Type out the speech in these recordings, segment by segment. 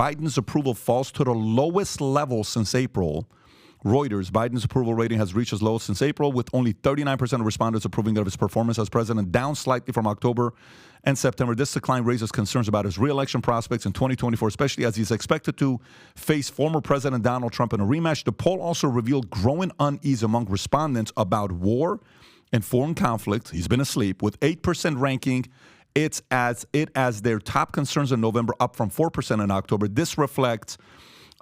Biden's approval falls to the lowest level since April. Reuters, Biden's approval rating has reached its lowest since April, with only 39% of respondents approving of his performance as president, down slightly from October and September. This decline raises concerns about his re-election prospects in 2024, especially as he's expected to face former President Donald Trump in a rematch. The poll also revealed growing unease among respondents about war and foreign conflict. He's been asleep, with 8% ranking it as their top concerns in November, up from 4% in October. This reflects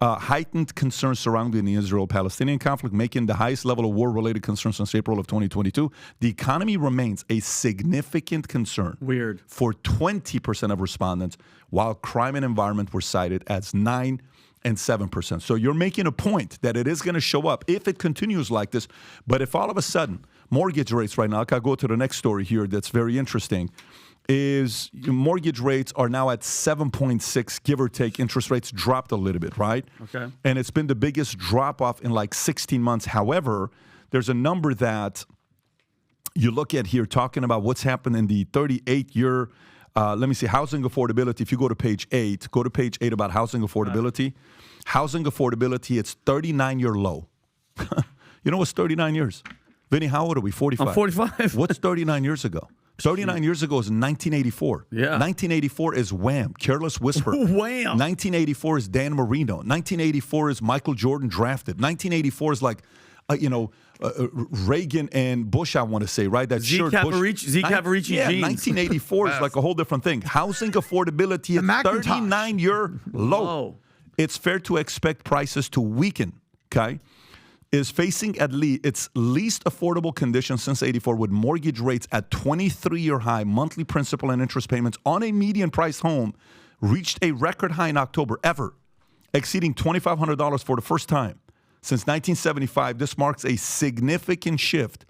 heightened concerns surrounding the Israel-Palestinian conflict, making the highest level of war-related concerns since April of 2022. The economy remains a significant concern for 20% of respondents, while crime and environment were cited as 9% and 7%. So you're making a point that it is going to show up if it continues like this. But if all of a sudden mortgage rates right now, I'll go to the next story here that's very interesting, is mortgage rates are now at 7.6, give or take. Interest rates dropped a little bit, right? Okay. And it's been the biggest drop-off in like 16 months. However, there's a number that you look at here talking about what's happened in the 38-year, let me see, housing affordability. If you go to page 8 about housing affordability. Housing affordability, it's 39-year low. You know what's 39 years? Vinny, how old are we? 45. I'm 45. What's 39 years ago? 39 years ago is 1984. Yeah. 1984 is Wham, Careless Whisper. Wham. 1984 is Dan Marino. 1984 is Michael Jordan drafted. 1984 is like, Reagan and Bush, I want to say, right? That Zeke Cavarici yeah, jeans. 1984 is like a whole different thing. Housing affordability is 39-year low. It's fair to expect prices to weaken, okay? Is facing at least its least affordable conditions since 84, with mortgage rates at 23-year high. Monthly principal and interest payments on a median priced home reached a record high in October ever, exceeding $2,500 for the first time since 1975. This marks a significant shift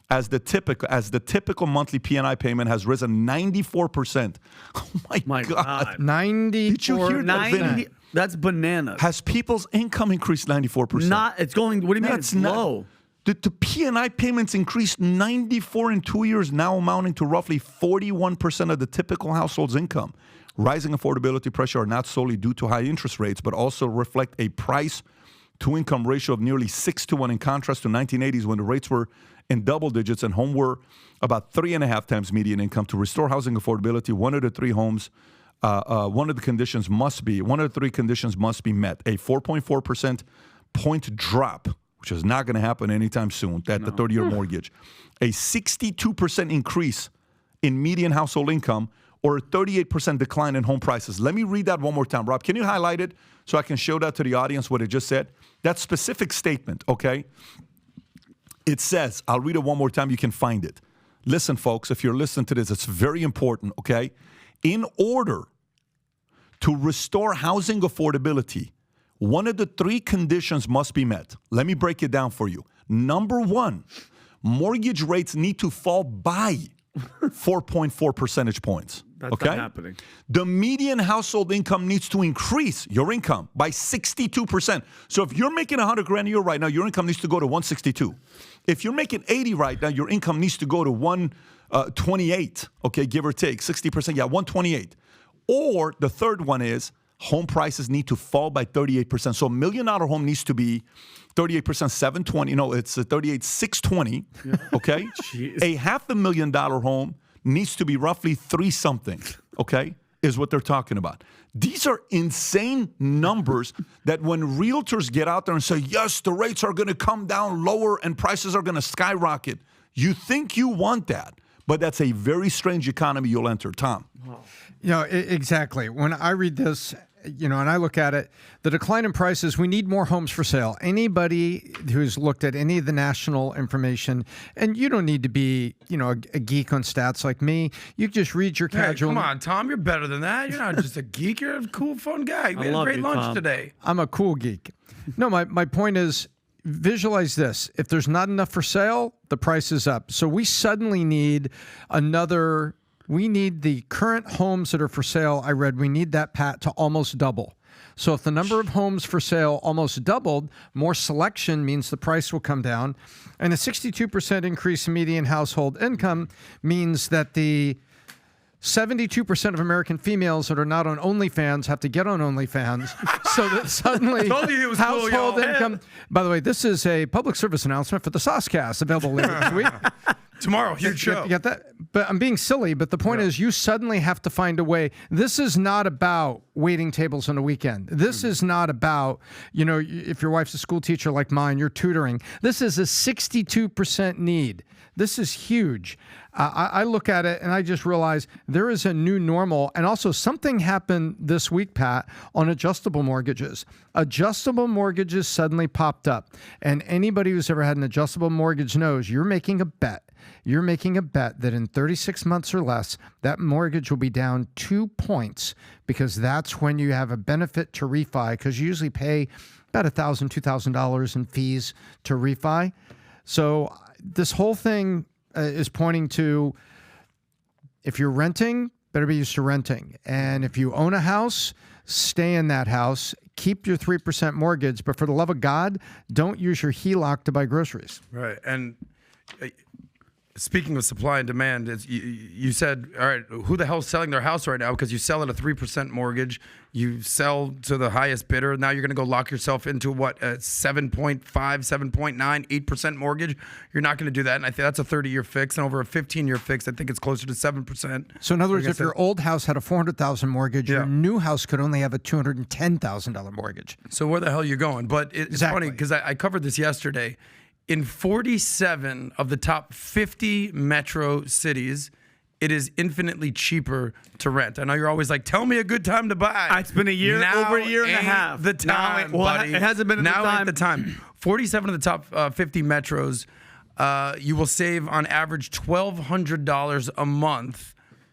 as the typical monthly P&I payment has risen 94%. Oh my God. 94%. Did you hear that, Vinny? That's bananas. Has people's income increased 94%? It's going, what do you mean That's it's low? The P&I payments increased 94 in 2 years, now amounting to roughly 41% of the typical household's income. Rising affordability pressure are not solely due to high interest rates, but also reflect a price-to-income ratio of nearly 6-to-1, in contrast to 1980s when the rates were in double digits and home were about 3.5 times median income. To restore housing affordability, one of the three conditions must be met. A 4.4% point drop, which is not going to happen anytime soon, the 30-year mortgage. A 62% increase in median household income, or a 38% decline in home prices. Let me read that one more time. Rob, can you highlight it so I can show that to the audience what it just said? That specific statement, okay? It says, I'll read it one more time, you can find it. Listen, folks, if you're listening to this, it's very important, okay? In order to restore housing affordability, one of the three conditions must be met. Let me break it down for you. Number one, mortgage rates need to fall by 4.4 percentage points. That's not happening. The median household income needs to increase your income by 62%. So if you're making $100,000 a year right now, your income needs to go to 162. If you're making 80 right now, your income needs to go to 128. Okay, give or take 60%. Yeah, 128. Or the third one is home prices need to fall by 38%. So $1 million home needs to be 38%, 720. No, it's 38, 620. Yeah. Okay, a $500,000 home needs to be roughly 3 something. Okay, is what they're talking about. These are insane numbers that when realtors get out there and say, yes, the rates are going to come down lower and prices are going to skyrocket, you think you want that. But that's a very strange economy you'll enter. Tom. Wow. Exactly. When I read this, and I look at it, the decline in prices, we need more homes for sale. Anybody who's looked at any of the national information, and you don't need to be, a geek on stats like me. You just read your casual. Come on, Tom, you're better than that. You're not just a geek. You're a cool, fun guy. We had a great lunch today. I'm a cool geek. No, my point is, visualize this. If there's not enough for sale, the price is up. So we suddenly need we need the current homes that are for sale. I read we need that, Pat, to almost double. So if the number of homes for sale almost doubled, more selection means the price will come down. And a 62% increase in median household income means that the 72% of American females that are not on OnlyFans have to get on OnlyFans, so that suddenly Told you it was cool, household y'all. income. By the way, this is a public service announcement for the Saucecast, available later this week. Tomorrow, huge show. You got that? But I'm being silly. But the point is, you suddenly have to find a way. This is not about waiting tables on the weekend. This is not about, if your wife's a school teacher like mine, you're tutoring. This is a 62% need. This is huge. I look at it and I just realize there is a new normal. And also something happened this week, Pat, on adjustable mortgages. Adjustable mortgages suddenly popped up. And anybody who's ever had an adjustable mortgage knows you're making a bet. You're making a bet that in 36 months or less, that mortgage will be down 2 points, because that's when you have a benefit to refi, because you usually pay about $1,000, $2,000 in fees to refi. So this whole thing is pointing to, if you're renting, better be used to renting. And if you own a house, stay in that house. Keep your 3% mortgage. But for the love of God, don't use your HELOC to buy groceries. Right. And speaking of supply and demand, you said, all right, who the hell's selling their house right now? Because you sell at a 3% mortgage, you sell to the highest bidder. Now you're going to go lock yourself into what, a 7.5, 7.9, 8% mortgage? You're not going to do that. And I think that's a 30-year fix. And over a 15-year fix, I think it's closer to 7%. So in other words, if your old house had a $400,000 mortgage, your new house could only have a $210,000 mortgage. So where the hell are you going? But it's funny because I covered this yesterday. In 47 of the top 50 metro cities, it is infinitely cheaper to rent. I know you're always like, tell me a good time to buy. It's been a year, over a year and a half. The time, buddy. It hasn't been now the time. 47 of the top 50 metros, you will save on average $1,200 a month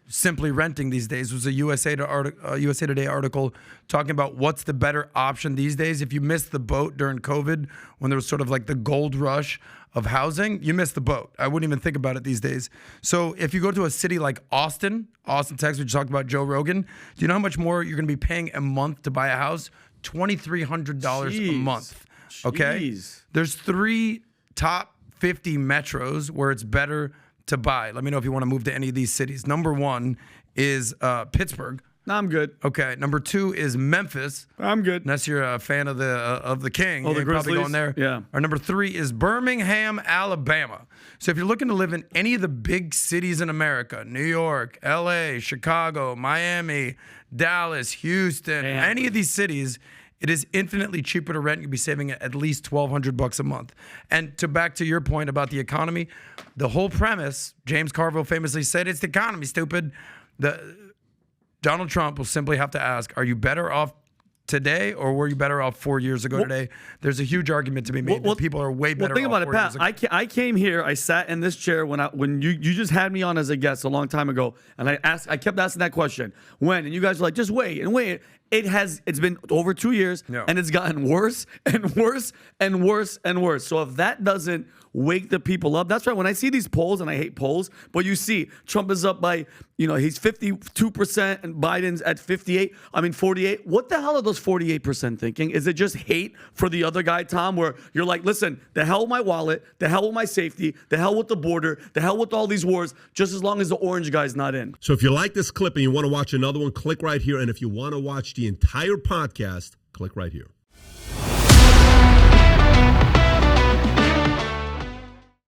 simply renting these days. It was a USA Today article talking about what's the better option these days. If you missed the boat during COVID, when there was sort of like the gold rush of housing, you missed the boat. I wouldn't even think about it these days. So if you go to a city like Austin, Texas, we talked about Joe Rogan, do you know how much more you're going to be paying a month to buy a house? $2,300 a month. Okay? Jeez. There's 3 top 50 metros where it's better to buy. Let me know if you want to move to any of these cities. Number 1 is Pittsburgh. No, I'm good. Okay. Number 2 is Memphis. I'm good. Unless you're a fan of the King. Oh, the you're probably Grizzlies? going there. Yeah. Or number 3 is Birmingham, Alabama. So if you're looking to live in any of the big cities in America, New York, LA, Chicago, Miami, Dallas, Houston, any of these cities, it is infinitely cheaper to rent. You'll be saving at least $1,200 a month. And back to your point about the economy, the whole premise, James Carville famously said, it's the economy, stupid. Donald Trump will simply have to ask, are you better off today, or were you better off 4 years ago today? There's a huge argument to be made that people are way better off. Think about it, Pat. I came here, I sat in this chair when you just had me on as a guest a long time ago, and I kept asking that question, when? And you guys were like, just wait and wait. It's been over 2 years, and it's gotten worse and worse and worse and worse. So if that doesn't wake the people up, that's right. When I see these polls, and I hate polls, but you see Trump is up by, he's 52% and Biden's at 48. What the hell are those 48% thinking? Is it just hate for the other guy, Tom, where you're like, listen, the hell with my wallet, the hell with my safety, the hell with the border, the hell with all these wars, just as long as the orange guy's not in. So if you like this clip and you want to watch another one, click right here. And if you want to watch the entire podcast, click right here.